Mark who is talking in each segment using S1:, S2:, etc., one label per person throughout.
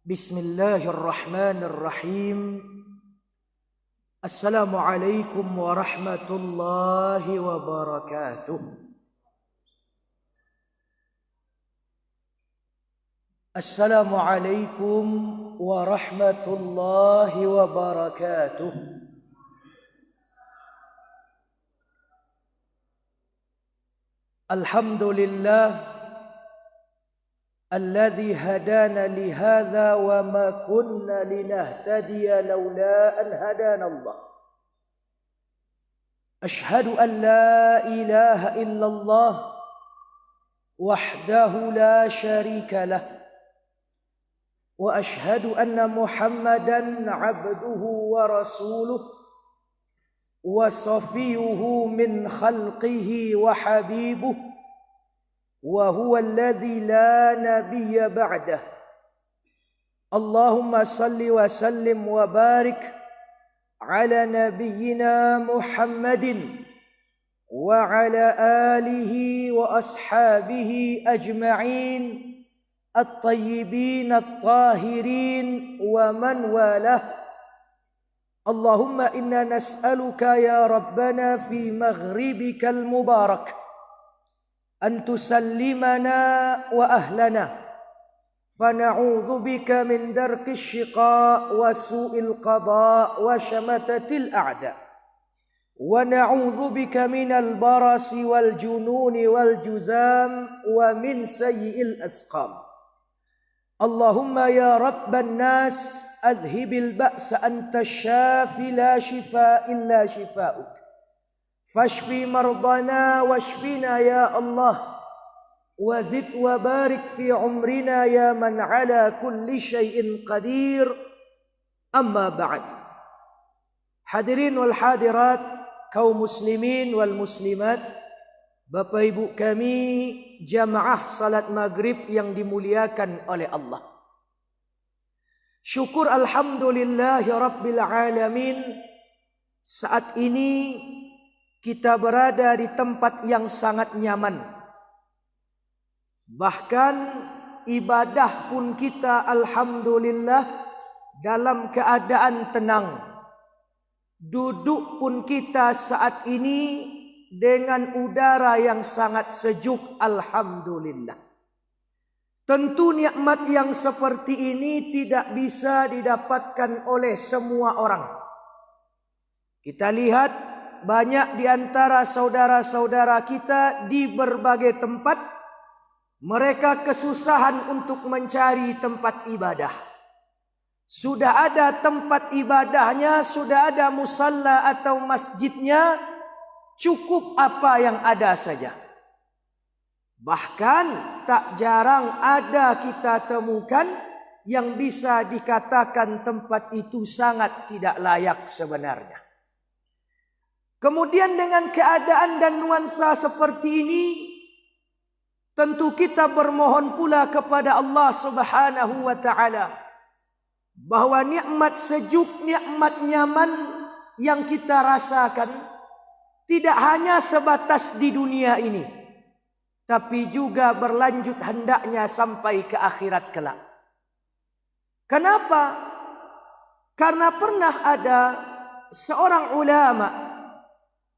S1: Bismillahirrahmanirrahim. Assalamualaikum warahmatullahi wabarakatuh. Assalamualaikum warahmatullahi wabarakatuh. Alhamdulillah الذي هدانا لهذا وما كنا لنهتدي لولا أن هدانا الله. أشهد أن لا إله إلا الله وحده لا شريك له وأشهد أن محمدا عبده ورسوله وصفيه من خلقه وحبيبه وهو الذي لا نبي بعده. اللهم صل وسلم وبارك على نبينا محمد وعلى آله وأصحابه أجمعين الطيبين الطاهرين ومن والاه. اللهم إنا نسألك يا ربنا في مغربك المبارك أن تسلمنا وأهلنا فنعوذ بك من درك الشقاء وسوء القضاء وشمتة الأعداء ونعوذ بك من البرص والجنون والجزام ومن سيء الأسقام. اللهم يا رب الناس أذهب البأس أنت الشافي لا شفاء إلا شفاؤك فاشفي مرضنا واشفنا يا الله وزد وبارك في عمرنا يا من على كل شيء قدير. أما بعد. Hadirin wal hadirat, kaum muslimin wal muslimat, Bapak Ibu kami jamaah salat maghrib yang dimuliakan oleh Allah. Syukur alhamdulillahi rabbil alamin, saat ini kita berada di tempat yang sangat nyaman. Bahkan ibadah pun kita alhamdulillah dalam keadaan tenang. Duduk pun kita saat ini dengan udara yang sangat sejuk, alhamdulillah. Tentu nikmat yang seperti ini tidak bisa didapatkan oleh semua orang. Kita lihat banyak di antara saudara-saudara kita di berbagai tempat, mereka kesusahan untuk mencari tempat ibadah. Sudah ada tempat ibadahnya, sudah ada musalla atau masjidnya, cukup apa yang ada saja. Bahkan tak jarang ada kita temukan yang bisa dikatakan tempat itu sangat tidak layak sebenarnya. Kemudian dengan keadaan dan nuansa seperti ini, tentu kita bermohon pula kepada Allah Subhanahu wa taala bahwa nikmat sejuk, nikmat nyaman yang kita rasakan tidak hanya sebatas di dunia ini, tapi juga berlanjut hendaknya sampai ke akhirat kelak. Kenapa? Karena pernah ada seorang ulama,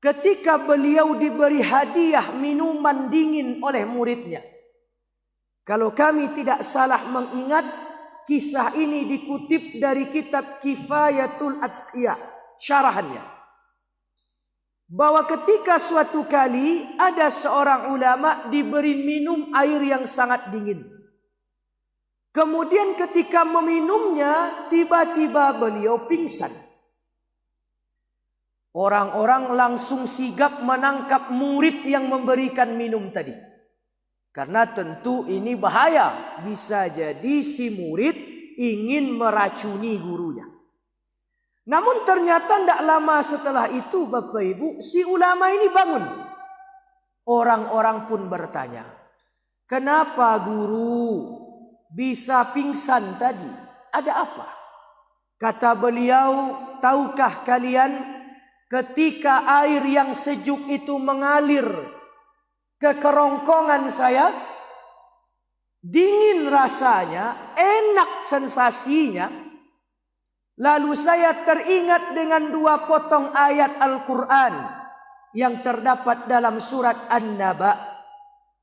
S1: ketika beliau diberi hadiah minuman dingin oleh muridnya. Kalau kami tidak salah mengingat, kisah ini dikutip dari kitab Kifayatul Atqiya, syarahannya. Bahwa ketika suatu kali ada seorang ulama diberi minum air yang sangat dingin. Kemudian ketika meminumnya, tiba-tiba beliau pingsan. Orang-orang langsung sigap menangkap murid yang memberikan minum tadi. Karena tentu ini bahaya. Bisa jadi si murid ingin meracuni gurunya. Namun ternyata tidak lama setelah itu, Bapak Ibu, si ulama ini bangun. Orang-orang pun bertanya, kenapa guru bisa pingsan tadi? Ada apa? Kata beliau, tahukah kalian, ketika air yang sejuk itu mengalir ke kerongkongan saya, dingin rasanya, enak sensasinya. Lalu saya teringat dengan 2 potong ayat Al-Quran yang terdapat dalam surat An-Naba.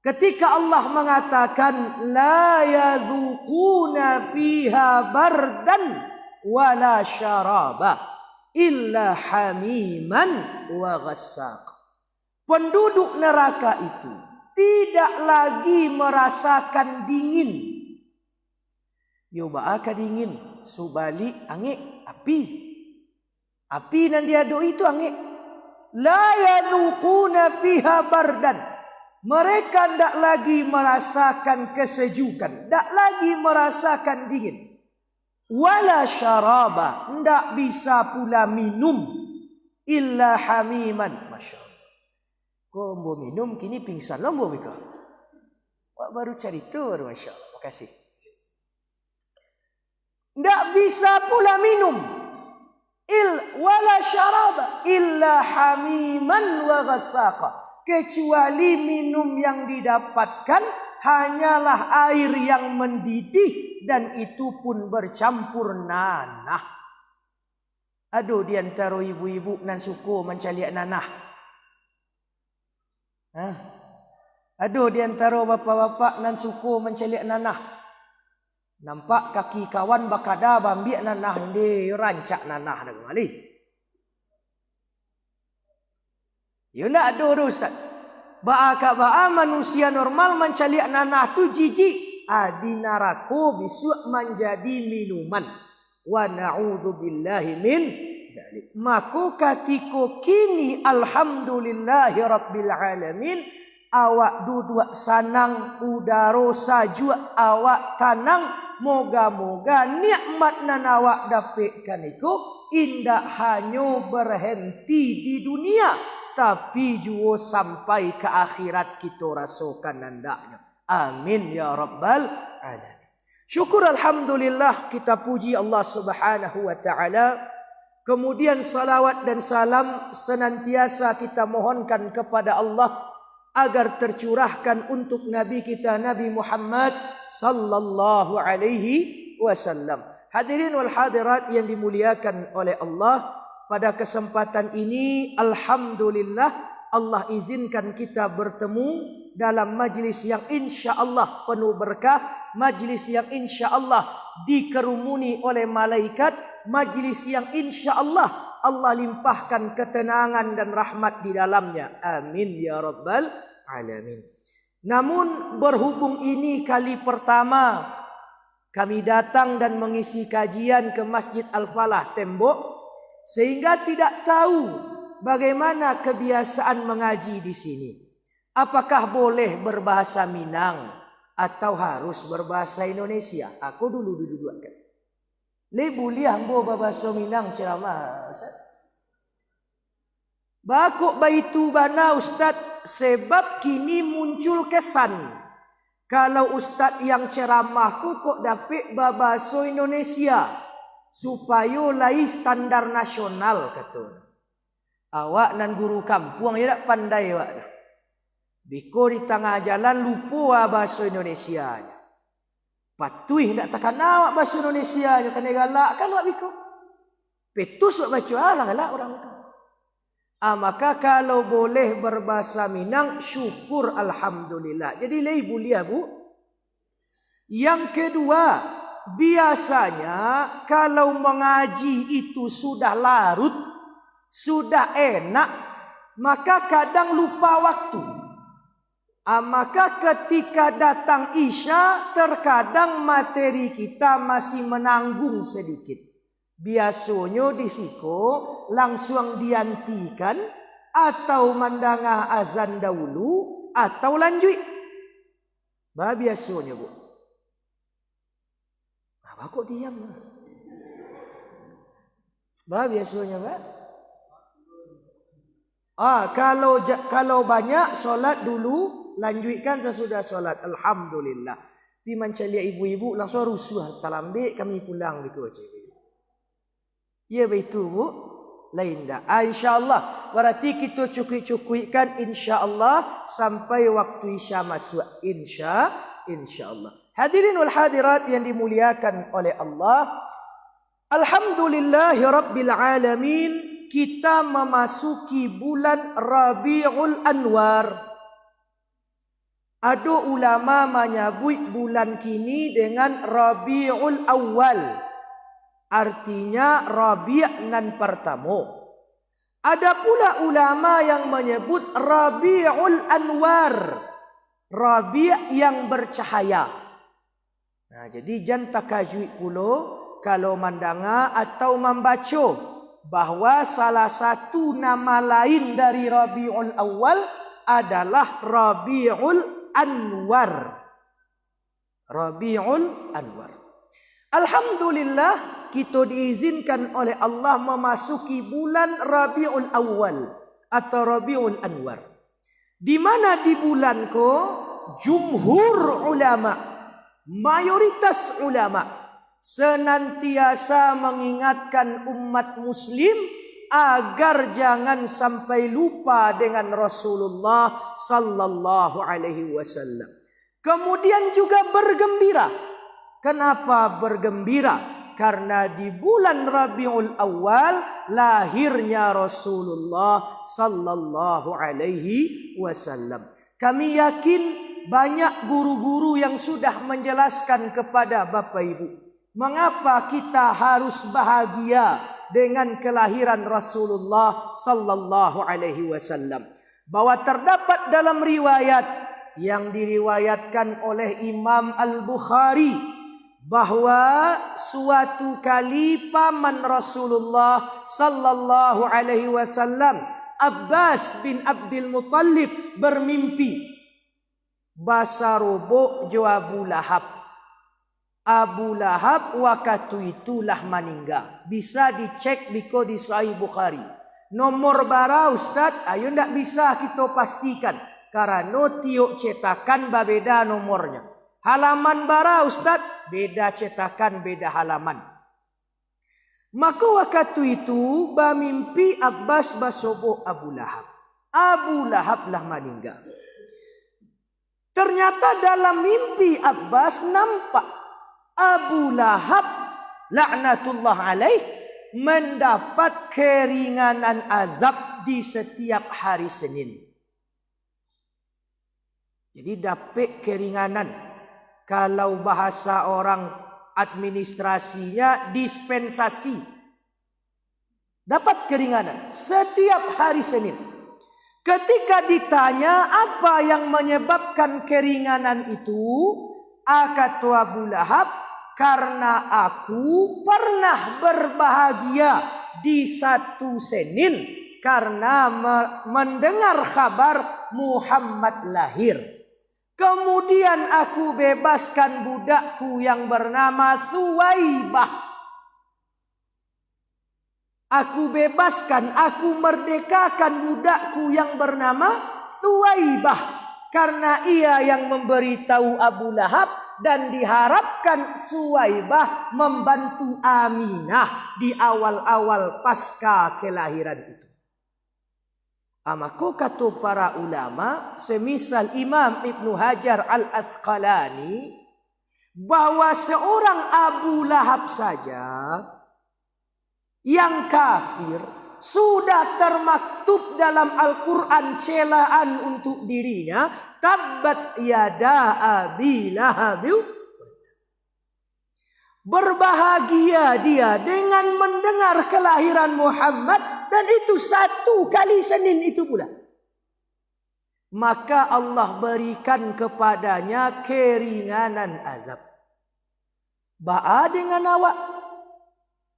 S1: Ketika Allah mengatakan, la yadzuquna fiha bardan wala syaraba illa hamiman wa ghassaq. Penduduk neraka itu tidak lagi merasakan dingin. Yo baaka dingin, subali angin api. Api nan dia do itu angin. La yadzuquna fiha bardan. Mereka tidak lagi merasakan kesejukan, tidak lagi merasakan dingin. Wala syaraba, tidak bisa pula minum illa hamiman. Masya Allah. Kau mau minum kini pingsan lombo mereka. Wak baru cari tur, masya Allah. Makasih. Tidak bisa pula minum wala syaraba illa hamiman wa ghassaqa. Kecuali minum yang didapatkan hanyalah air yang mendidih dan itu pun bercampur nanah. Aduh di antara ibu-ibu nan suku mencaliak nanah. Aduh di antara bapak-bapak nan suku mencaliak nanah. Nampak kaki kawan bakada bambiak nanah di rancak nanah dah kali. Ya nak ada urusan. Ba'a manusia normal mencaliak nanah tu jijik. Di neraka besok menjadi minuman. Wa na'udzubillahi min dzalik. Maka ketika kini alhamdulillahi rabbil alamin, awak duduk sanang udara sajuk awak tanang, moga-moga nikmat nan awak dapatkan itu indah hanya berhenti di dunia, tapi juga sampai ke akhirat kita rasakan nandaknya. Amin ya rabbal alamin. Syukur alhamdulillah, kita puji Allah Subhanahu wa taala. Kemudian salawat dan salam senantiasa kita mohonkan kepada Allah agar tercurahkan untuk Nabi kita Nabi Muhammad sallallahu alaihi wasallam. Hadirin wal hadirat yang dimuliakan oleh Allah, pada kesempatan ini alhamdulillah Allah izinkan kita bertemu dalam majlis yang insya-Allah penuh berkah, majlis yang insya-Allah dikerumuni oleh malaikat, majlis yang insya-Allah Allah limpahkan ketenangan dan rahmat di dalamnya. Amin ya rabbal alamin. Namun berhubung ini kali pertama kami datang dan mengisi kajian ke Masjid Al-Falah Tembok, sehingga tidak tahu bagaimana kebiasaan mengaji di sini. Apakah boleh berbahasa Minang atau harus berbahasa Indonesia? Aku dulu duduk-dudukkan. Le boleh ambo berbahasa Minang ceramah. Bakok baitu bana Ustaz, sebab kini muncul kesan kalau Ustaz yang ceramahku kok dapat berbahasa Indonesia supaya lai standar nasional kata. Awak nan guru kampung ya tak pandai awak dah. Biko di tengah jalan lupa bahasa Indonesia. Patuih tak takkan awak bahasa Indonesia je kena galak kan awak biko. Petus awak baca alang galak orang itu. Maka kalau boleh berbahasa Minang syukur alhamdulillah. Jadi lai buliah bu. Yang kedua, biasanya kalau mengaji itu sudah larut, sudah enak, maka kadang lupa waktu. Maka ketika datang Isya, terkadang materi kita masih menanggung sedikit. Biasanya di siku langsung diantikan atau mandangah azan dahulu atau lanjut. Biasanya bu. Apa kok diam? Biasanya Pak. Kalau banyak solat dulu, lanjutkan sesudah solat. Alhamdulillah. Di mancalia ibu-ibu langsung rusuh talambik kami pulang di Kuala. Ya begitu bu. Lain dah. InsyaAllah. Berarti kita cukui-cukuikan insyaAllah sampai waktu Isya masuk. InsyaAllah. Hadirin wal hadirat yang dimuliakan oleh Allah, alhamdulillahi rabbil alamin, kita memasuki bulan Rabiul Anwar. Ada ulama menyebut bulan kini dengan Rabiul Awal. Artinya Rabi' nan pertama. Ada pula ulama yang menyebut Rabiul Anwar. Rabi' yang bercahaya. Nah, jadi jangan takajui pula kalau mendanga atau membaca bahawa salah satu nama lain dari Rabiul Awal adalah Rabiul Anwar. Rabiul Anwar. Alhamdulillah kita diizinkan oleh Allah memasuki bulan Rabiul Awal atau Rabiul Anwar. Di mana di bulan ko jumhur ulama, mayoritas ulama senantiasa mengingatkan umat muslim agar jangan sampai lupa dengan Rasulullah sallallahu alaihi wasallam. Kemudian juga bergembira. Kenapa bergembira? Karena di bulan Rabiul Awal lahirnya Rasulullah sallallahu alaihi wasallam. Kami yakin banyak guru-guru yang sudah menjelaskan kepada Bapak Ibu mengapa kita harus bahagia dengan kelahiran Rasulullah sallallahu alaihi wasallam. Bahwa terdapat dalam riwayat yang diriwayatkan oleh Imam Al-Bukhari bahwa suatu kali paman Rasulullah sallallahu alaihi wasallam Abbas bin Abdul Muttalib bermimpi basarobo jo Abu Lahab. Abu Lahab waktu itulah meninggal. Bisa dicek biko di Sahih Bukhari. Nomor bara Ustaz, ayo ndak bisa kita pastikan karena tiok cetakan berbeda nomornya. Halaman bara Ustaz, beda cetakan, beda halaman. Maka waktu itu bermimpi Abbas basobo Abu Lahab. Abu Lahab lah meninggal. Ternyata dalam mimpi Abbas nampak Abu Lahab laknatullah alaih mendapat keringanan azab di setiap hari Senin. Jadi dapat keringanan. Kalau bahasa orang administrasinya dispensasi. Dapat keringanan setiap hari Senin. Ketika ditanya apa yang menyebabkan keringanan itu, kata Abu Lahab, karena aku pernah berbahagia di satu Senin karena mendengar kabar Muhammad lahir. Kemudian aku bebaskan budakku yang bernama Suwaibah. Aku bebaskan, aku merdekakan budakku yang bernama Suwaibah. Karena ia yang memberitahu Abu Lahab dan diharapkan Suwaibah membantu Aminah di awal-awal pasca kelahiran itu. Maka kata para ulama, semisal Imam Ibn Hajar Al-Asqalani, bahwa seorang Abu Lahab saja yang kafir sudah termaktub dalam Al-Quran celaan untuk dirinya, tabbat yada abi lahab. Berbahagia dia dengan mendengar kelahiran Muhammad, dan itu satu kali Senin itu pula. Maka Allah berikan kepadanya keringanan azab. Ba'a dengan awak.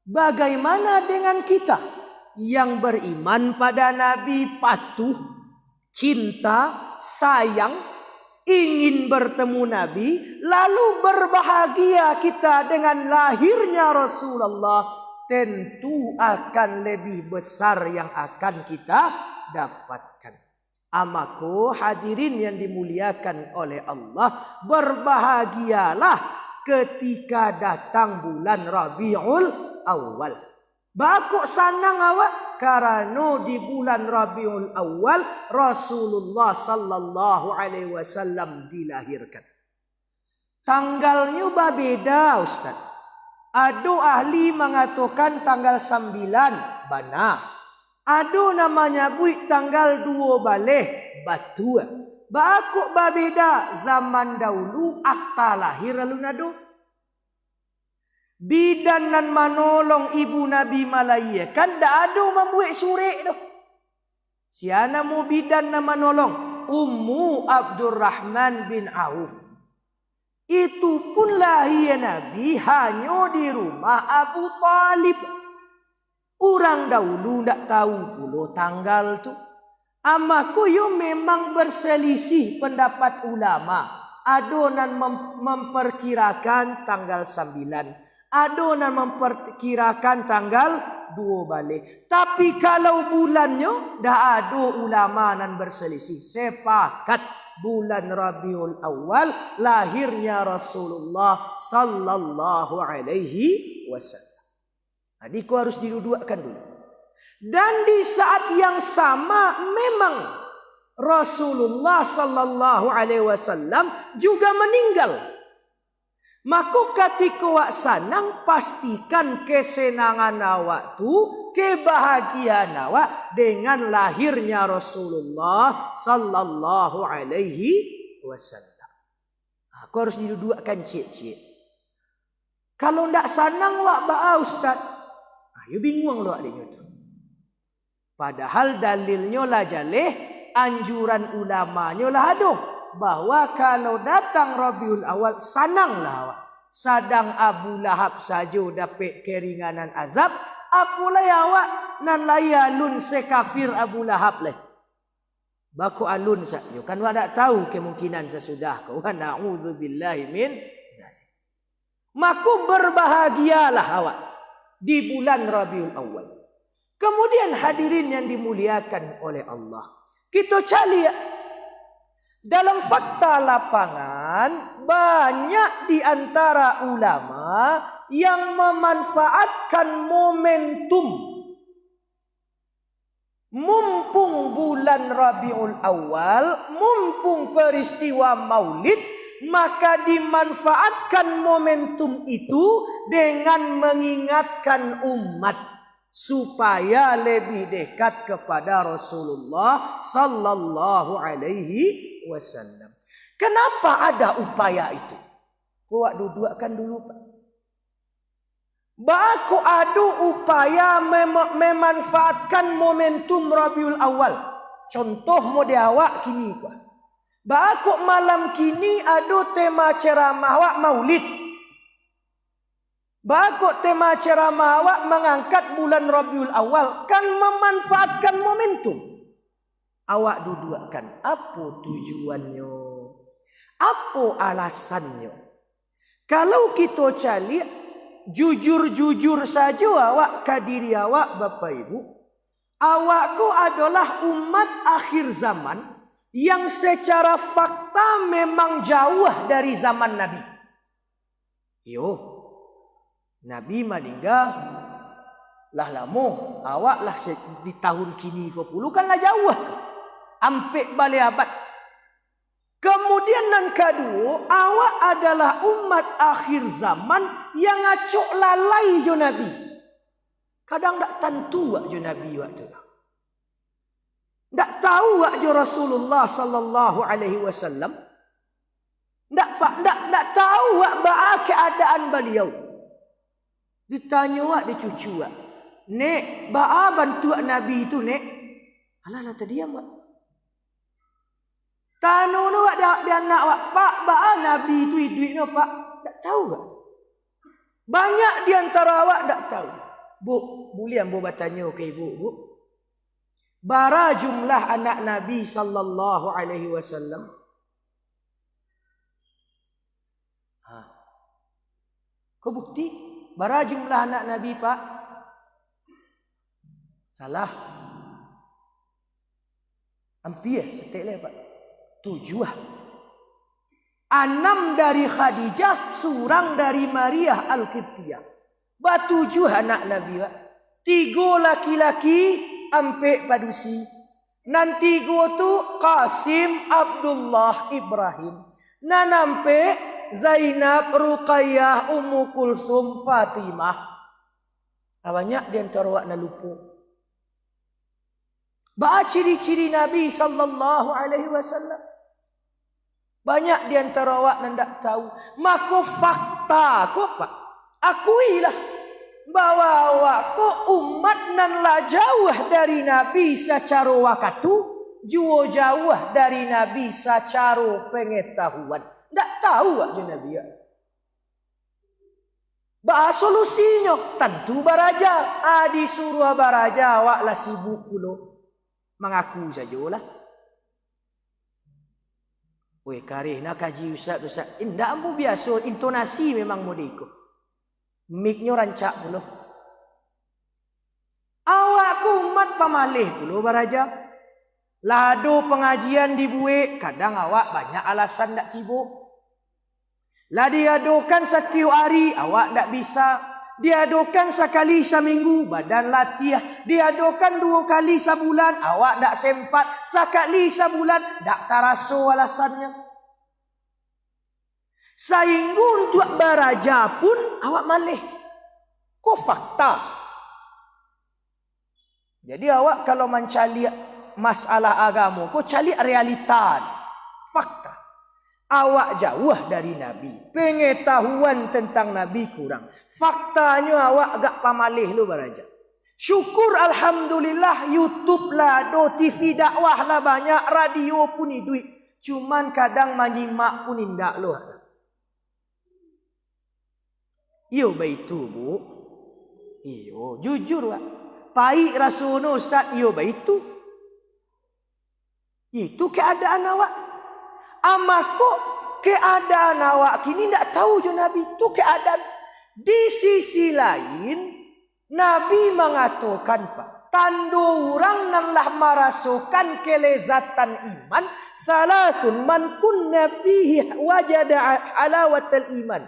S1: Bagaimana dengan kita yang beriman pada Nabi, patuh, cinta, sayang, ingin bertemu Nabi, lalu berbahagia kita dengan lahirnya Rasulullah, tentu akan lebih besar yang akan kita dapatkan. Amako hadirin yang dimuliakan oleh Allah, berbahagialah ketika datang bulan Rabiul Awal. Bakok sanang awak karena di bulan Rabiul Awal Rasulullah sallallahu alaihi wasallam dilahirkan. Tanggalnya berbeda Ustaz. Ada ahli mengatakan tanggal 9 bana. Ada namanya buik tanggal 2 baleh batu. Bakuk berbeda zaman dahulu akta lahir lalu nado. Bidan dan manolong ibu Nabi Malaya kan dak ada membuat surat tu. Siana mu bidan dan manolong Ummu Abdurrahman bin Auf. Itu pun lahir Nabi hanya di rumah Abu Talib. Orang dahulu tak tahu pula tanggal tu. Amaku yo memang berselisih pendapat ulama. Ada yang memperkirakan tanggal 9. Ada yang memperkirakan tanggal 2 balik. Tapi kalau bulannya dah ada ulama yang berselisih. Sepakat bulan Rabiul Awal lahirnya Rasulullah sallallahu alaihi wasallam. Jadi kau harus didudukkan dulu. Dan di saat yang sama memang Rasulullah sallallahu alaihi wasallam juga meninggal. Maka ketika awak sanang pastikan kesenangan awak tu, kebahagiaan awak dengan lahirnya Rasulullah sallallahu alaihi wasallam. Aku harus didudukkan cik-cik. Kalau ndak sanang awak ba Ustaz, you bingung lo adanya tu. Padahal dalilnya lah jaleh, anjuran ulamanya lah ada. Bahawa kalau datang Rabiul Awal, sananglah awak. Sadang Abu Lahab saja dapat keringanan azab. Apalah awak nan laya alun sekafir Abu Lahab leh. Baku alun saja. Kan awak tak tahu kemungkinan sesudah kau. Na'udzubillahi min. Maka berbahagialah awak di bulan Rabiul Awal. Kemudian hadirin yang dimuliakan oleh Allah. Kita cari dalam fakta lapangan, banyak di antara ulama yang memanfaatkan momentum. Mumpung bulan Rabiul Awal, mumpung peristiwa Maulid, maka dimanfaatkan momentum itu dengan mengingatkan umat supaya lebih dekat kepada Rasulullah sallallahu alaihi wasallam. Kenapa ada upaya itu? Kuat dudukkan dulu Pak. Baku ada upaya memanfaatkan momentum Rabiul Awal. Contoh model awak kini kuat. Baku malam kini ada tema ceramah awak Maulid. Baku tema ceramah awak mengangkat bulan Rabiul Awal. Kan memanfaatkan momentum. Awak dudukkan. Apa tujuannya? Apa alasannya? Kalau kita cari, jujur-jujur saja awak ke diri awak Bapak Ibu. Awakku adalah umat akhir zaman yang secara fakta memang jauh dari zaman Nabi. Yo. Nabi meninggal lah lama, awak lah di tahun kini kau puluh kan lah jauh, hampir balik abad. Kemudian yang kedua, awak adalah umat akhir zaman yang acuk lalai jo Nabi. Kadang tak tentu jo Nabi waktu tu. Tak tahu jo Rasulullah sallallahu alaihi wasallam. Tak tahu apa keadaan beliau. Ditanya wak dia cucu wak. Nek, ba'a bantu Nabi itu nek. Alah tadi diam wak. Tanu nu wak dia anak wak. Pak, ba'a Nabi itu hidup pak. Tak tahu wak. Banyak di antara wak tak tahu. Bu, boleh ambo bertanya ke ibu, bu. Bara jumlah anak Nabi sallallahu alaihi wasallam. Kau bukti? Bara jumlah anak Nabi Pak? Salah. Hampir seteleh Pak. 7. 6 dari Khadijah, surang dari Maria Al-Qibtiyah. 7 anak Nabi Pak. 3 laki-laki, ampe padusi. Nan 3 tu Qasim, Abdullah, Ibrahim. Nan ampe Zainab, Ruqayyah, Ummu Kulsum, Fatimah. Banyak di antara awak nak lupa. Ba ciri-ciri Nabi sallallahu alaihi wasallam. Banyak di antara awak nak tahu. Maka fakta ko pak. Akuilah bahwa awak ko umat nan la jauh dari Nabi secara waktu, jauh dari Nabi secara pengetahuan. Tak tahu aja Nabi ya. Bah solusinya tentu baraja. Disuruh baraja awak lah sibuk pula. Mengaku sajalah. Weh karih nak kaji ustaz. Indah ambu biasa intonasi memang modeko. Miknya rancak pula. Awak umat pamalih pula baraja. Lado pengajian dibuat, kadang awak banyak alasan tak sibuk. Lah diadakan setiap hari, awak tak bisa. Diadakan sekali seminggu, badan latih. Diadakan 2 kali sebulan, awak tak sempat. Sekali sebulan, tak terasa alasannya. Sehingga untuk beraja pun, awak malih. Kok fakta? Jadi awak kalau mencari masalah agama, kok cari realita. Fakta. Awak jauh dari Nabi. Pengetahuan tentang Nabi kurang. Faktanya awak agak pamalih lu baraja. Syukur alhamdulillah YouTube lah, TV dakwah lah banyak, radio pun duit. Cuman kadang menyimak pun indak lu. Yo baitu bu. Iyo jujur wak. Pai rasul ustaz yo baitu. Itu keadaan awak. Amako keadaan awak kini tak tahu je Nabi. Itu keadaan. Di sisi lain, Nabi mengatakan, Pak, tanda orang nanlah merasakan kelezatan iman. Salasun man kunna fihi wajada halawatal iman.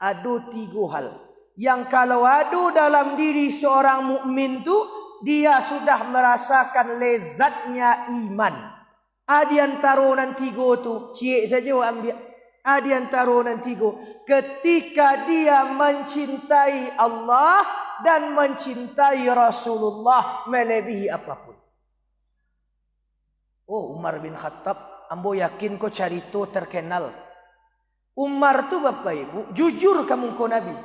S1: Ada 3 hal. Yang kalau ada dalam diri seorang mukmin tu, dia sudah merasakan lezatnya iman. Di antara nan 3 tu, cik saja ambil. Di antara nan 3, ketika dia mencintai Allah dan mencintai Rasulullah melebihi apapun. Oh, Umar bin Khattab, ambo yakin kau carito terkenal. Umar tu bapak ibu, jujur kamu kau Nabi.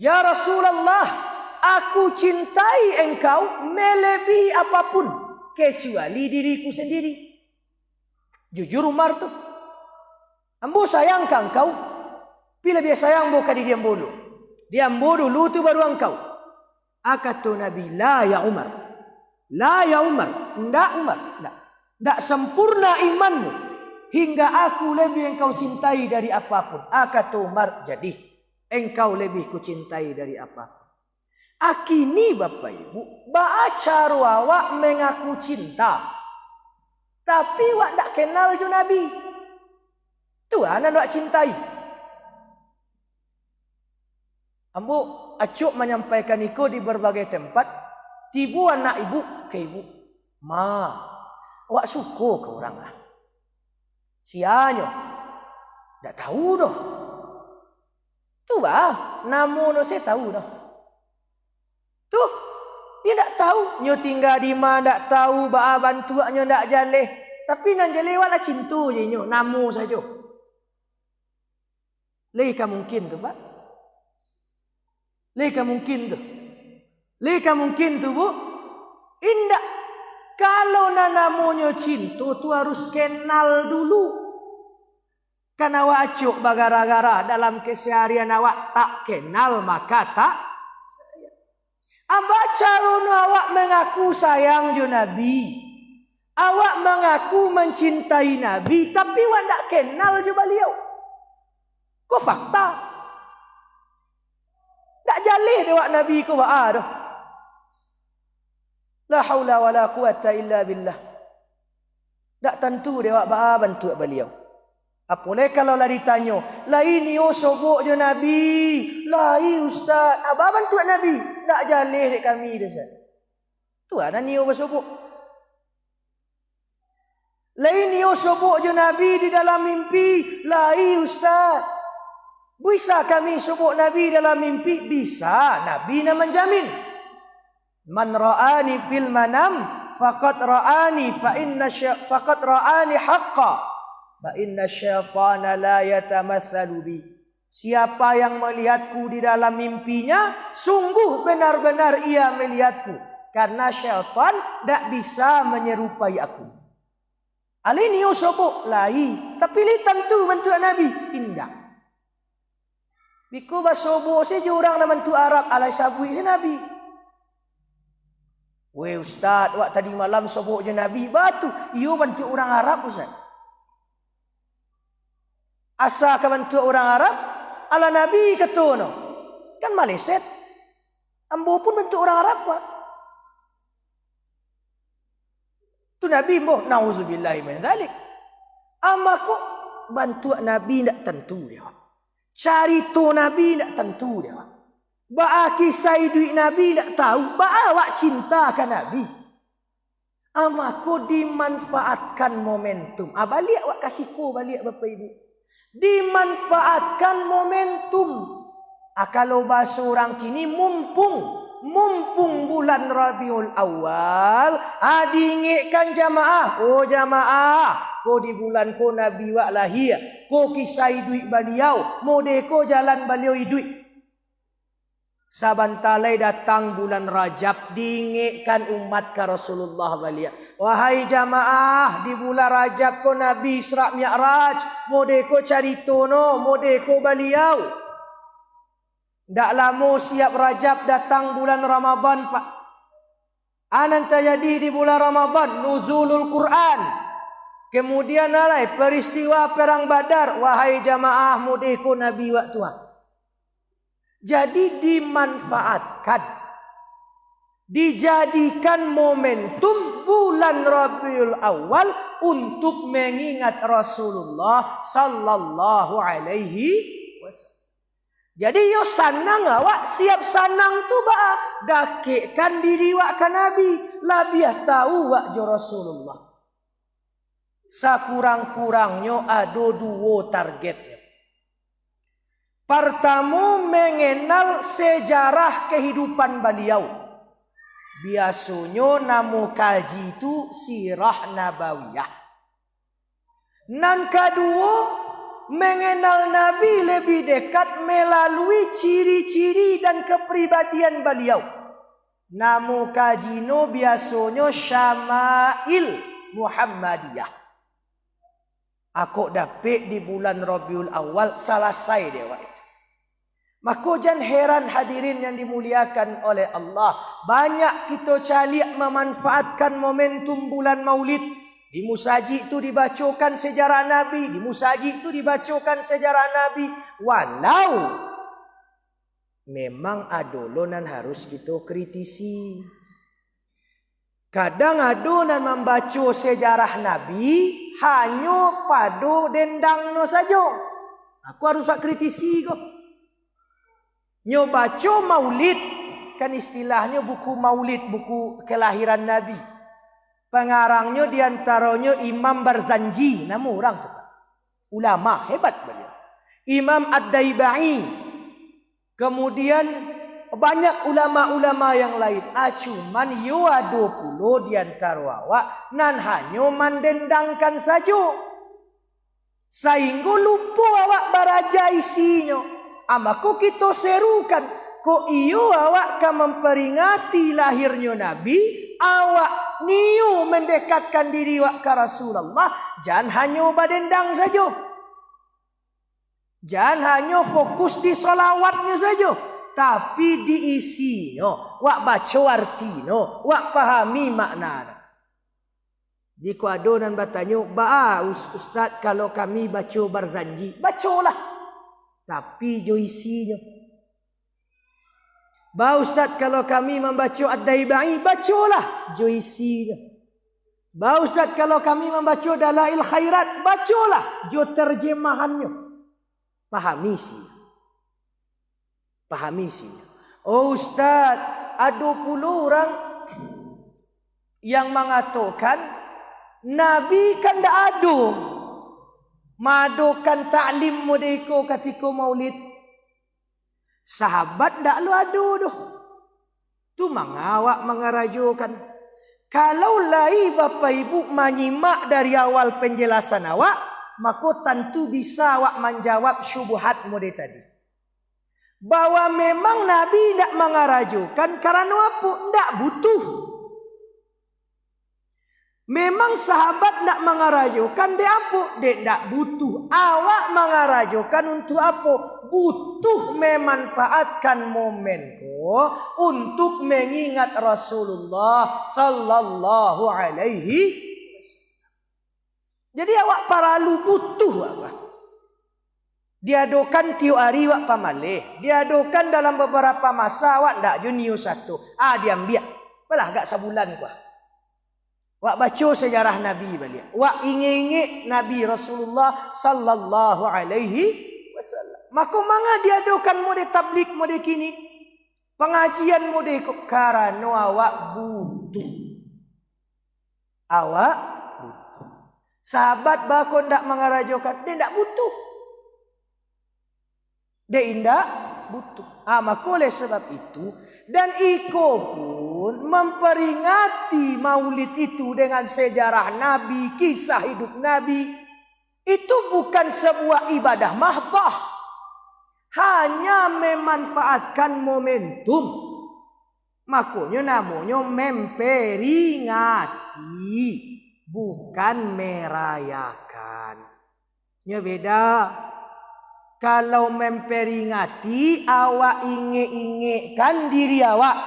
S1: Ya Rasulullah, aku cintai engkau melebihi apapun kecuali diriku sendiri. Jujur Umar tu. Ambo sayang ke engkau. Bila dia sayang ambo kadi dia bodoh. Dia bodoh dulu tu baru engkau. Kata Nabi, la ya Umar. La ya Umar. Ndak Umar. Ndak sempurna imanmu. Hingga aku lebih engkau cintai dari apapun. Kata Umar, jadi engkau lebih ku cintai dari apapun. Akini bapak ibu. Baca awak mengaku cinta. Tapi awak tak kenal je Nabi. Tu anak nak cintai. Ambo acuk menyampaikan itu di berbagai tempat. Tibu anak ibu ke ibu. Ma, awak suka ke orang lah. Sianya. Tak tahu dah. Tu bah, namun saya tahu dah. Tu. Dia tak tahu. Nyo tinggal di mana tak tahu. Ba'a bantuannya tak jaleh. Tapi nan jaleh wala cinta je nyo. Namu saja. Leka mungkin tu pak. Leka mungkin tu. Leka mungkin tu bu. Indak. Kalau namunyo cinta tu harus kenal dulu. Karena awak acuk bagara-gara dalam keseharian awak tak kenal maka tak. Baca runu awak mengaku sayang jo Nabi. Awak mengaku mencintai Nabi. Tapi awak tak kenal jo beliau. Kau fakta. Tak jalih awak Nabi kau buat dah. La haula wa la quwata illa billah. Tak tentu dia awak bantu beliau. Apalagi kalau lah ditanya, lain yo sobok je Nabi, lain ustaz, abah bantu Nabi, nak jalih dek kami dah ustaz. Tu ada niyo bersobok. Lain yo sobok je Nabi di dalam mimpi, lain ustaz. Bisa kami sebut Nabi dalam mimpi? Bisa. Nabi nak menjamin. Man ra'ani fil manam faqad ra'ani faqad ra'ani haqqa fa inna syaitana la yatamatsalu bi. Siapa yang melihatku di dalam mimpinya, sungguh benar-benar ia melihatku. Karena syaitan tak bisa menyerupai aku. Alini usubuk lahi. Tapi li tentu bentuk Nabi. Indah. Biku basubuh si jurang na bentuk Arab. Alai sabui si Nabi. Weh Ustaz, wak tadi malam subuh je Nabi. Batu. Iyo bentuk orang Arab Ustaz. Asa ke bentuk orang Arab. Ala Nabi kata no. Kan Maleset. Ambo pun bentuk orang Arab pak. Tu Nabi boh nauzubillahi min dzalik. Amaku bantu Nabi ndak tentu dia. Cari tu Nabi ndak tentu dia. Ba kisah duit Nabi ndak tahu, ba awak cintakan Nabi. Amaku dimanfaatkan momentum. Balik awak kasih ko balik Bapak Ibu. Dimanfaatkan momentum. Kalau bahasa orang kini mumpung bulan Rabiul Awal, diingatkan jamaah. Oh jamaah, ko di bulan ko Nabi wak lahir, ko kisah duit beliau, mode ko jalan beliau duit. Sabantalai datang bulan Rajab, diingatkan umat ke Rasulullah beliau. Wahai jamaah, di bulan Rajab ko Nabi Isra Mi'raj, mode ko caritono, mode ko beliau. Tak lama siap Rajab datang bulan Ramadan pak. Anan terjadi di bulan Ramadan nuzulul Quran. Kemudian alai peristiwa perang Badar. Wahai jamaah mudiku Nabi waktu. Jadi dimanfaatkan. Dijadikan momentum bulan Rabiul Awal untuk mengingat Rasulullah sallallahu alaihi wasallam. Jadi yo sanang awak siap sanang tu ba dakikkan diri wak ka Nabi labiah tahu wak jo Rasulullah. Sakurang-kurangnya ada dua targetnya. Pertama mengenal sejarah kehidupan beliau. Biasanya nama kaji itu sirah nabawiyah. Nan kedua mengenal Nabi lebih dekat melalui ciri-ciri dan kepribadian beliau. Namu kajino biasanya Syama'il Muhammadiyah. Aku dapat di bulan Rabiul Awal selesai dewa itu. Maka jangan heran hadirin yang dimuliakan oleh Allah. Banyak kita cari memanfaatkan momentum bulan Maulid. Di musaji itu dibacakan sejarah Nabi. Di musaji itu dibacakan sejarah Nabi. Walau memang adonan harus kita kritisi. Kadang adonan membaca sejarah Nabi hanya pada dendangnya saja. Aku harus kritisi kok. Nyo baca maulid. Kan istilahnya buku maulid. Buku kelahiran Nabi. Pengarangnya diantaranya Imam Barzanji. Nama orang tu. Ulama. Hebat beliau. Imam Ad-Daibai. Kemudian banyak ulama-ulama yang lain. Cuman yo ada puluh diantara awak. Nan hanya mendendangkan saja. Sehingga lupa awak baraja isinya. Amaku kita serukan. Ko iyo awak kan memperingati lahirnya Nabi, awak niu mendekatkan diri awak ke Rasulullah, jangan hanya badendang saja. Jangan hanya fokus di salawatnya saja, tapi diisinya, wak baca artinya, wak pahami makna. Di kuadonan bertanya, Ustaz kalau kami baca Barzanji, bacalah, tapi jo isinya. Ustaz kalau kami membaca Ad-Daibai, bacalah joisinya. Ustaz kalau kami membaca Dalail Khairat, bacalah jo terjemahannya. Pahami isinya. Oh Ustaz, ada puluh orang yang mengatakan Nabi kan tak ada. Madokan taklim modeko ketika maulid. Sahabat ndak lu adu doh. Tu mengawak mengarajukan. Kalau lai Bapak Ibu menyimak dari awal penjelasan awak, maka tentu bisa awak menjawab syubhat mode tadi. Bahwa memang Nabi tidak mengarajukan karena apa? Tidak butuh. Memang sahabat tidak mengarajukan dia apa? Dia tidak butuh. Awak mengarajukan untuk apa? Butuh memanfaatkan momenku untuk mengingat Rasulullah sallallahu alaihi wasallam. Jadi awak paralu butuh apa? Diadokan tiap hari awak pamalih. Diadokan dalam beberapa masa awak ndak junior satu. Diambil. Belah agak sebulan gua. Wak baca sejarah Nabi balik. Wak ingat Nabi Rasulullah sallallahu alaihi wasallam. Maka manga diadukan mode tablik mode kini. Pengajian mode karena awak butuh. Awak butuh. Sahabat bakon ndak mengarajukan, dia ndak butuh. Dia indah butuh. Maka oleh sebab itu dan iko pun memperingati maulid itu dengan sejarah Nabi, kisah hidup Nabi. Itu bukan sebuah ibadah mahdah. Hanya memanfaatkan momentum. Makanya namanya memperingati. Bukan merayakan. Ya beda. Kalau memperingati, awak inge-ingekan diri awak.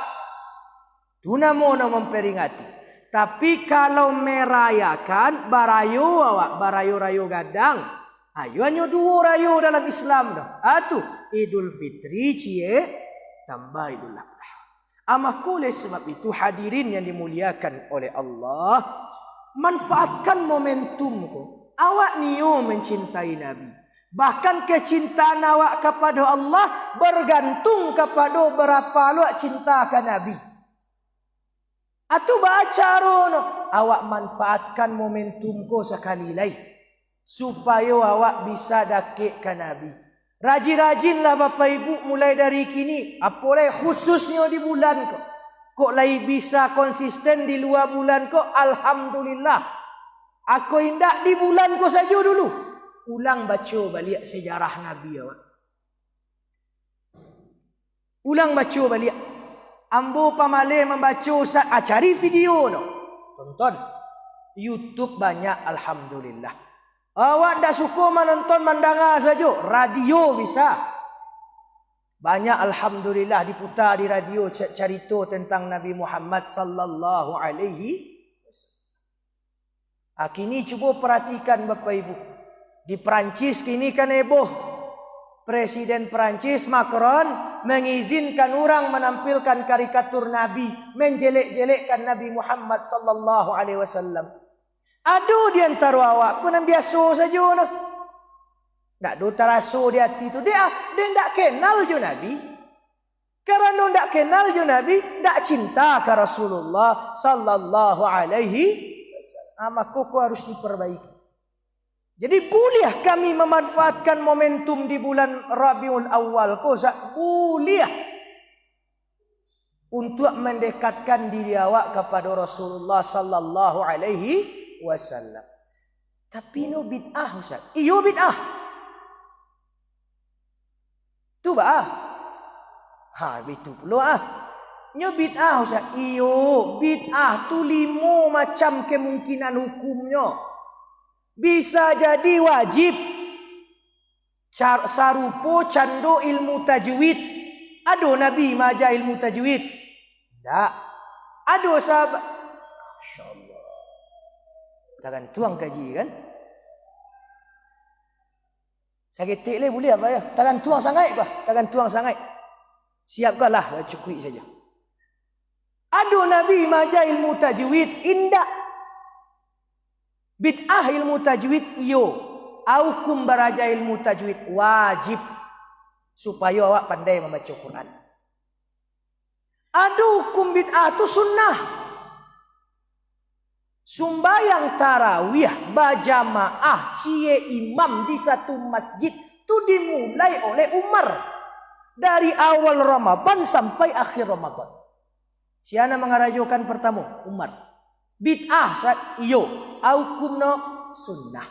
S1: Itu namanya memperingati. Tapi kalau merayakan, barayo awak. Barayo-rayo gadang. Ayo hanya dua rayo dalam Islam. Itu Idul Fitri, tambah Idul Adha. Oleh sebab itu hadirin yang dimuliakan oleh Allah. Manfaatkan momentumku. Awak niyo mencintai Nabi. Bahkan kecintaan awak kepada Allah bergantung kepada berapa awak cintakan Nabi. Atau baca rono, awak manfaatkan momentumku sekali lagi supaya awak bisa dakikkan Nabi. Rajin-rajinlah Bapak Ibu mulai dari kini, apalagi khususnya di bulan kok. Kok lagi bisa konsisten di luar bulan kok, alhamdulillah. Aku indak di bulan kok saja dulu. Ulang baca balik sejarah Nabi awak. Ulang baca balik. Ambo pamalih membaca Ustaz. Cari video no. Tonton. YouTube banyak alhamdulillah. Awak tak suka menonton mendengar saja. Radio bisa. Banyak alhamdulillah diputar di radio cerita tentang Nabi Muhammad sallallahu alaihi wasallam. Kini cuba perhatikan Bapak Ibu. Di Perancis kini kan heboh. Presiden Perancis Macron mengizinkan orang menampilkan karikatur Nabi, menjelek-jelekkan Nabi Muhammad sallallahu alaihi wasallam. Aduh di antara awak pun biasa saja no. Tak do terasa di hati tu dia tak kenal je Nabi. Kerana tak kenal je Nabi, tak cinta ke Rasulullah sallallahu alaihi wasallam. Maka kau harus diperbaiki. Jadi boleh kami memanfaatkan momentum di bulan Rabiul Awal. Boleh. Untuk mendekatkan diri awak kepada Rasulullah sallallahu alaihi wasallam. Tapi no bid'ah Ustaz. Iyo bid'ah. Tu bah. Itu pula Nyo bid'ah Ustaz. Iyo bid'ah tu 5 macam kemungkinan hukumnya. Bisa jadi wajib. Sarupo cando ilmu tajwid. Ado Nabi maja ilmu tajwid? Tak. Ado sahabat. Masya Allah. Takkan tuang kaji kan? Sakit le boleh apa ya? Takkan tuang sangat kah? Takkan tuang sangat. Siapkanlah cukup saja. Ado Nabi maja ilmu tajwid? Indah. Bid'ah ilmu tajwid iyo. Hukum beraja ilmu tajwid wajib. Supaya awak pandai membaca Quran. Ada hukum bid'ah itu sunnah. Sumbayang tarawih berjamaah cie imam di satu masjid itu dimulai oleh Umar. Dari awal Ramadan sampai akhir Ramadan. Siapa mengarajukan pertama? Umar. Bid'ah iyo, hukumno sunnah.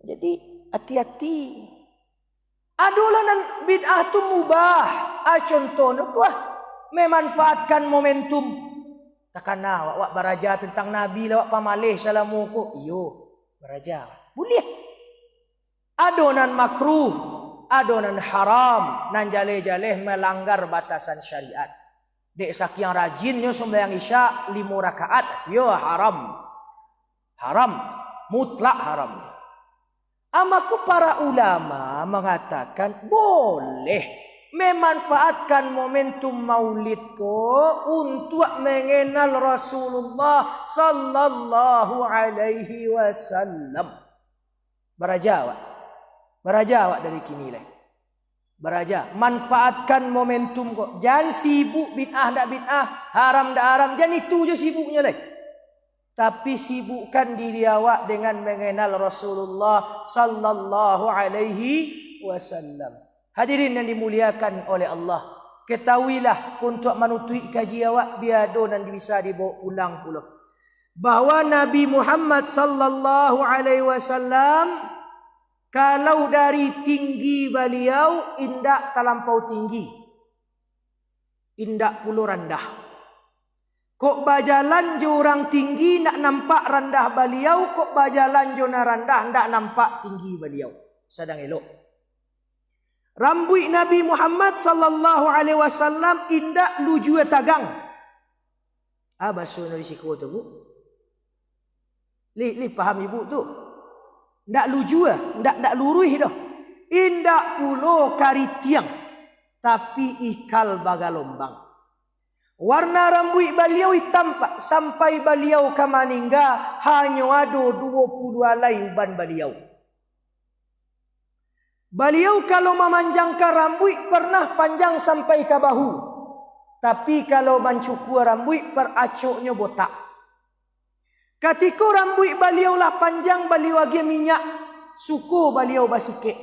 S1: Jadi hati-hati. Adolanan bid'ah tu mubah. Contohnya tu memanfaatkan momentum. Takana awak baraja tentang Nabi lawak pamalih salamuku. Iyo, baraja. Boleh. Adonan makruh, adonan haram, nan jaleh-jaleh melanggar batasan syariat. Dek saking rajinnya sembahyang Isya 5 rakaat, yo haram. Haram, mutlak haram. Amaku para ulama mengatakan boleh memanfaatkan momentum maulid ko untuk mengenal Rasulullah sallallahu alaihi wasallam. Baraja awak dari kini lah. Baraja, manfaatkan momentum kok. Jangan sibuk bid'ah ndak bid'ah, haram ndak haram. Jangan itu je sibuknya lah. Tapi sibukkan diri awak dengan mengenal Rasulullah sallallahu alaihi wasallam. Hadirin yang dimuliakan oleh Allah, ketahuilah untuk menutui kaji awak biar dan bisa dibawa pulang pula. Bahawa Nabi Muhammad sallallahu alaihi wasallam kalau dari tinggi beliau indak terlampau tinggi, indak puluh rendah. Kok bajalan jo orang tinggi nak nampak rendah beliau, kok bajalan jo na rendah ndak nampak tinggi beliau. Sedang elok. Rambut Nabi Muhammad sallallahu alaihi wasallam indak lujua tagang. Bahasa Indonesia tu bu. Li paham ibu tu. Ndak lujua, ndak lurus dah. Indak pulo karitiang, tapi ikal bagalombang. Warna rambut beliau hitam pak, sampai beliau ke maningga hanya ada 22 helai uban beliau. Beliau kalau memanjangkan rambut pernah panjang sampai ke bahu. Tapi kalau mencukur rambut peracuknya botak. Ketika rambut beliau lah panjang, beliau lagi minyak, suku beliau basikit.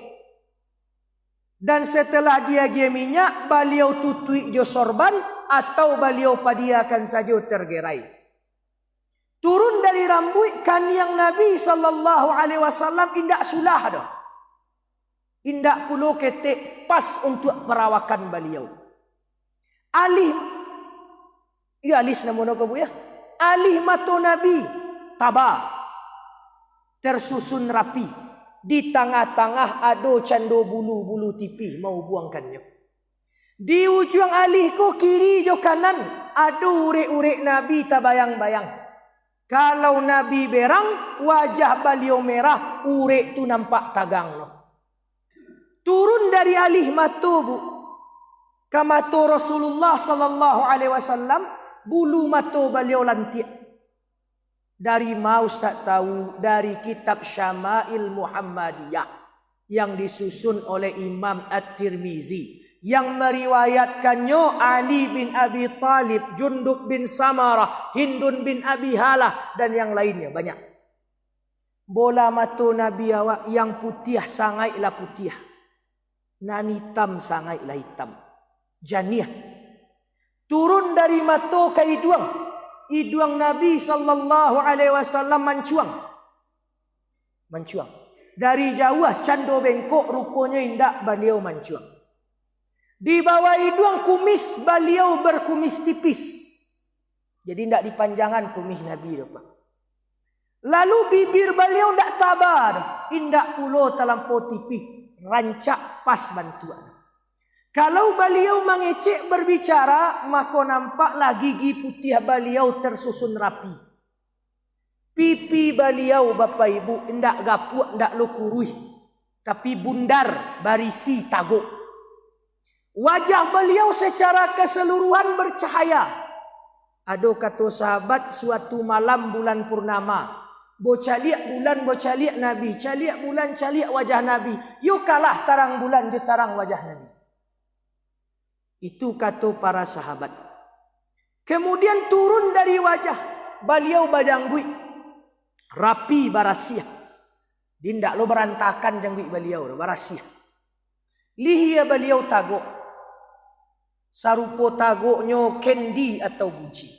S1: Dan setelah dia lagi minyak, beliau tutui jo sorban atau beliau padiakan saja tergerai. Turun dari rambut kan yang Nabi sallallahu alaihi wasallam indak sulah dah. Indak perlu ketek pas untuk perawakan beliau. Alih nama nak bu ya. Alih mata Nabi tabah tersusun rapi. Di tengah-tengah ada cando bulu-bulu tipih mau buangkannya. Di ujung alih ko kiri jo kanan ada urek-urek Nabi tabayang-bayang. Kalau Nabi berang wajah beliau merah, urek tu nampak tagang no. Turun dari alih mata bu, ke mata Rasulullah sallallahu alaihi wasallam, bulu mata beliau lantik. Dari maus tak tahu, dari kitab Syama'il Muhammadiyah yang disusun oleh Imam At-Tirmizi, yang meriwayatkannya Ali bin Abi Talib, Jundub bin Samarah, Hindun bin Abi Halah dan yang lainnya banyak. Bola mata Nabi awak yang putih sangatlah putih. Nan hitam sangatlah hitam. Janiah. Turun dari mata ke hidung. Hidung Nabi sallallahu alaihi wasallam mencuang. Mencuang. Dari jauh cando bengkok rupanya indak beliau mencuang. Di bawah hidung kumis beliau berkumis tipis. Jadi indak dipanjangan kumis Nabi depan. Lalu bibir beliau indak tabar, indak pulo terlampau tipis. Rancak pas bantuan. Kalau beliau mengecek berbicara, maka nampaklah gigi putih beliau tersusun rapi. Pipi beliau bapak ibu ndak gapuk ndak lukurui, tapi bundar barisi taguk. Wajah beliau secara keseluruhan bercahaya. Ada kata sahabat suatu malam bulan purnama. Bocaliak bulan, bocaliak Nabi. Caliak bulan, caliak wajah Nabi. Yuk kalah tarang bulan, je tarang wajah Nabi. Itu kata para sahabat. Kemudian turun dari wajah. beliau bajanggui rapi barasiah. Dindak lo berantakan janggui beliau barasiah. Lihia beliau tagok. Sarupo tagoknya kendi atau buji.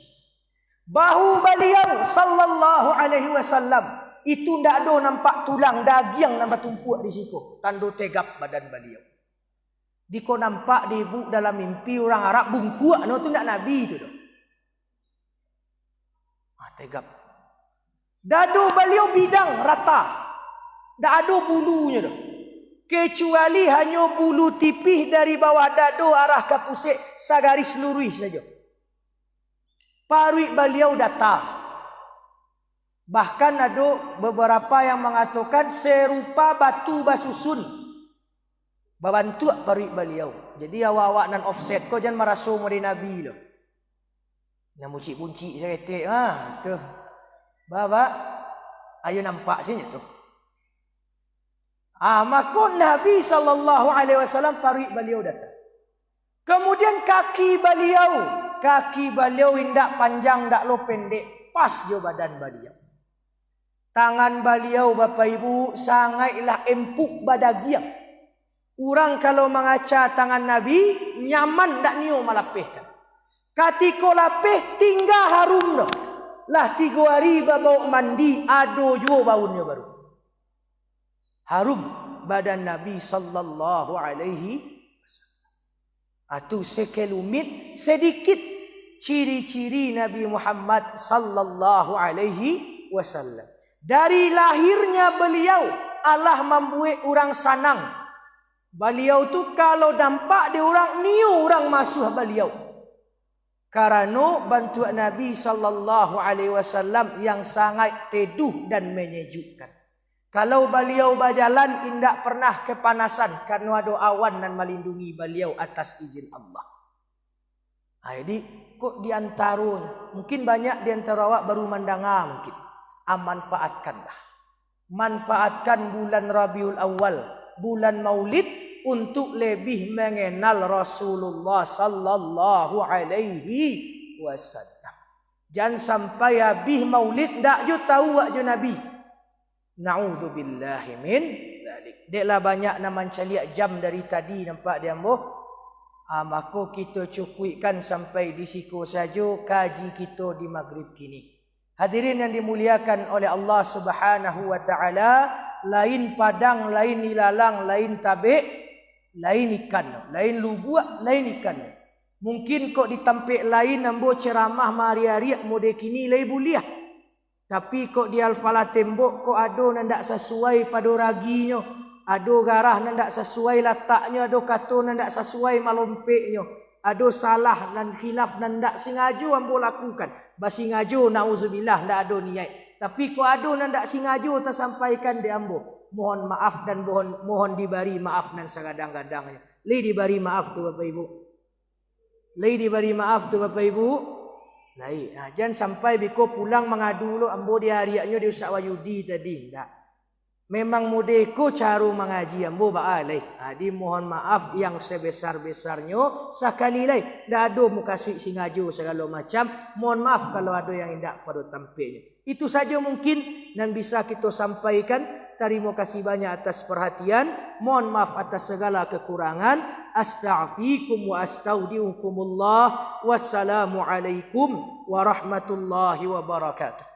S1: Bahu beliau sallallahu alaihi wasallam itu ndak ada nampak tulang daging nampak tumpuk di situ. Tando tegap badan beliau. Diko nampak dibu dalam mimpi orang Arab bungkuak no tu ndak nabi tu doh. Tegap. Dadu beliau bidang rata. Ndak ada bulunya doh. Kecuali hanya bulu tipis dari bawah dadu arah ke pusat sagaris lurus saja. Paruh beliau datar. Bahkan ada beberapa yang mengatakan serupa batu basusun. Babantu paruh beliau. Jadi awak-awak nan offset kau jangan merasa mudi Nabi loh. Nak buncit-buncit seretek tu. Baba ayo nampak sini tu. Maka Nabi SAW paruh beliau datang. Kemudian kaki beliau indak panjang, indak lo pendek. Pas je badan beliau. Tangan beliau Bapak Ibu sangatlah empuk badagiang. Orang kalau mengaca tangan Nabi, nyaman tak niu malapihkan. Katiko lapih tinggal harum no. Lah 3 hari bau mandi, ado jo baunya baru. Harum badan Nabi sallallahu alaihi wasallam. Atu sekelumit sedikit ciri-ciri Nabi Muhammad sallallahu alaihi wasallam. Dari lahirnya beliau Allah membuat orang sanang. Beliau tu kalau nampak dia orang niu orang masuk beliau. Karena bantuan Nabi sallallahu alaihi wasallam yang sangat teduh dan menyejukkan. Kalau beliau berjalan tidak pernah kepanasan karena ada awan dan melindungi beliau atas izin Allah. Jadi kok diantaranya mungkin banyak diantara awak baru mendengar mungkin. Manfaatkanlah. Manfaatkan bulan Rabiul Awal, bulan Maulid untuk lebih mengenal Rasulullah sallallahu alaihi wasallam. Jangan sampai habis Maulid dak ju tahu wak ju Nabi. Na'udzubillahi min dzalik. Deklah banyak nak mencaliak jam dari tadi nampak dia ambo. Maka kita cukupkan sampai di siku saja kaji kita di maghrib kini. Hadirin yang dimuliakan oleh Allah Subhanahu wa taala, lain padang, lain ilalang, lain tabik, lain ikan, lain lubuak, lain ikan. Mungkin kok ditampik lain ambo ceramah hari-hari mode kini lain buliah. Tapi kok di alfala tembok kok ado nandak sesuai pada raginya, ado garah nandak sesuai letaknya, ado kato nandak sesuai malompeknya, ado salah dan khilaf nandak sengaja ambo lakukan. Basi ngajo nauzubillah ndak ado niat. Tapi kok ado nandak sengaja tersampaikan di ambo. Mohon maaf dan mohon diberi maaf dan sagadang-gadangnya. Lai diberi maaf tu Bapak Ibu. Lai diberi maaf tu Bapak Ibu. Lai, jangan sampai biko pulang mengadu lo ambo di hariaknya di usak wayudi tadi ndak. Memang modeko cara mengaji ambo baalai. Di mohon maaf yang sebesar-besarnya sekali lai. Ndak ada muka suik singajo segala macam. Mohon maaf kalau ada yang indak pada tampilnya. Itu saja mungkin dan bisa kita sampaikan. Terima kasih banyak atas perhatian. Mohon maaf atas segala kekurangan. Astaghfirukum wa astaudiukumullah. Wassalamualaikum warahmatullahi wabarakatuh.